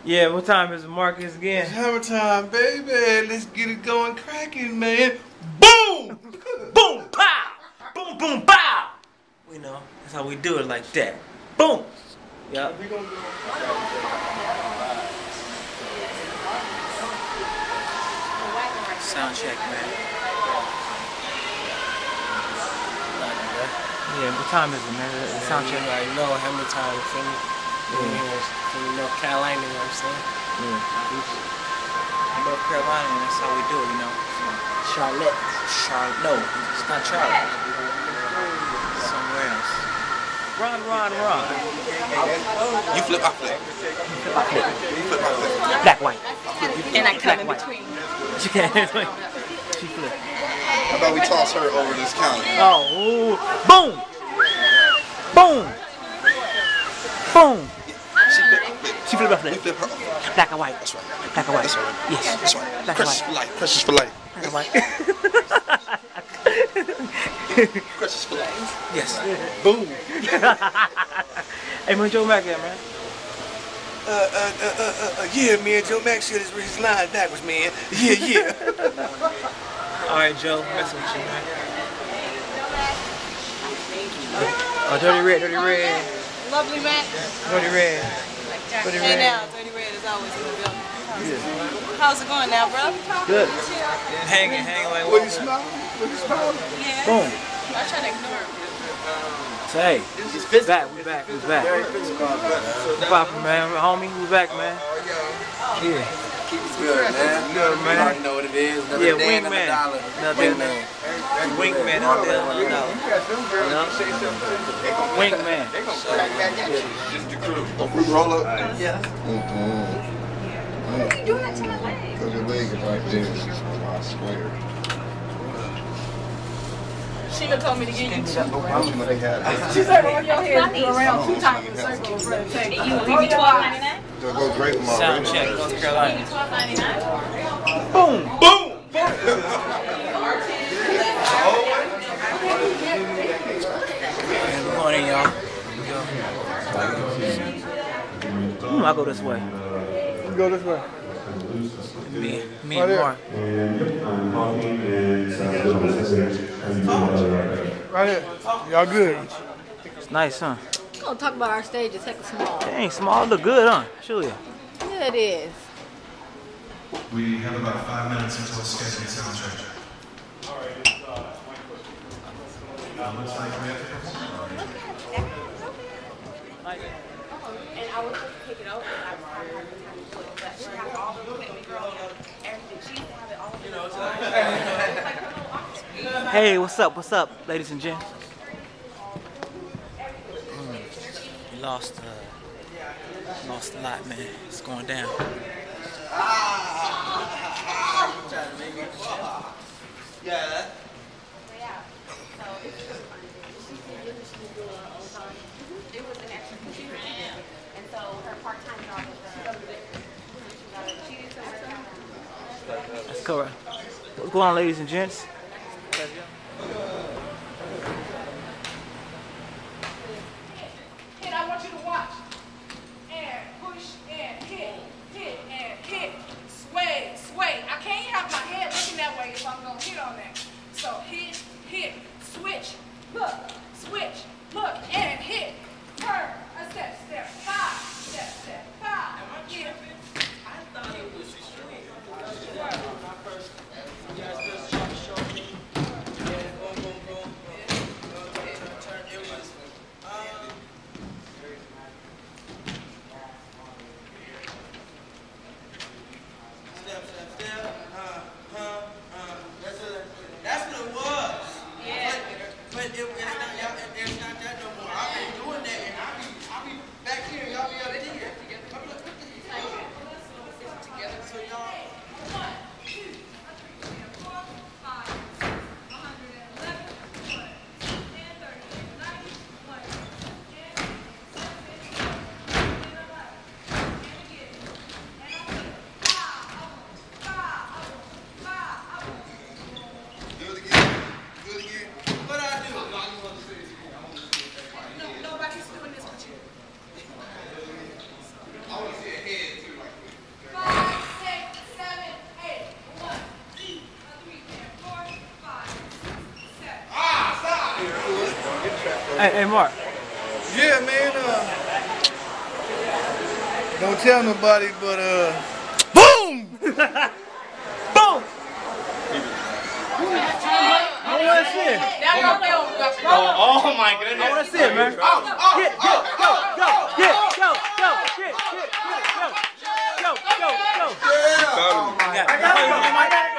Yeah, what time is it, Marcus, again? It's hammer time, baby. Let's get it going cracking, man. Boom! Boom, pow! Boom, boom, pow! We know, that's how we do it, like that. Boom! Yup. Sound check, man. Yeah, what time is it, man? Sound check. Like, no, Hammertime, feel me? From North Carolina, you know what I'm saying? North Carolina, that's how we do it, you know. Charlotte. No, it's not Charlotte. Somewhere else. Run. You flip, I flip. Black, white. And I come in between. She can't. She flip. How about we toss her over this counter? Oh, boom! Boom! Boom! She flip, I flip. We flip her over. Black and white. That's right. Black and white. That's right. Yes. That's right. Black and Precious white. for life. Precious for life. Black and white. Precious for life. Yes. Boom. Hey, man, Joe Mack here, man. Yeah, man. Joe Mack said his line backwards, man. Yeah. All right, Joe. Messing with you, man. Oh, Dirty Red. Lovely Mac. Dirty Red. Hey now, Dirty Red is always in the building. How's it going now, bro? Good. Hanging like What you smile? Yeah. Boom. I try to ignore him. So, hey, we back. We poppin', man. Homie, we back, man. Yeah. Keep it good, man. Good, man. You already know what it is. Yeah, Wingman. Wingman out there, $100. Wingman. Just the crew. Roll up. Yeah. What are you doing that to my leg? Because your leg is right there. I swear. Sheila told me to get you two. I'm gonna have She said roll your head around 2 times in a circle in front of the table. You leave me $12.99? It'll go great with my Sound radio. check, North Carolina. $12.99? Boom. Good morning, y'all. I'll go this way. Go this way. Me and Mark. Right here. Y'all good. It's nice, huh? We're going to talk about our stage. It's heck small. Dang, small. Look good, huh? Show you. Yeah, it is. We have about 5 minutes until scheduled sound check. Looks like we have to perform. And I was supposed to take it over, and I was having a hard time to do it. But she has all the equipment, girl, everything. She used to have it all. Hey, what's up, ladies and gents? We lost a lot, man. It's going down. Yeah. It was an extra computer, and so her part-time job was That's correct. What's going on, ladies and gents? And I want you to watch. And push and hit and hit. Sway. I can't have my head looking that way if I'm going to hit on that. So hit, switch, look, and hit. Turn, a step, 5, step, 5. Hit. I thought it was straight. Hey, Mark. Yeah, man. Don't tell nobody, but boom! Boom! I want to see it. Oh my goodness. I want to see it, man. Go, go. Yeah. I got it.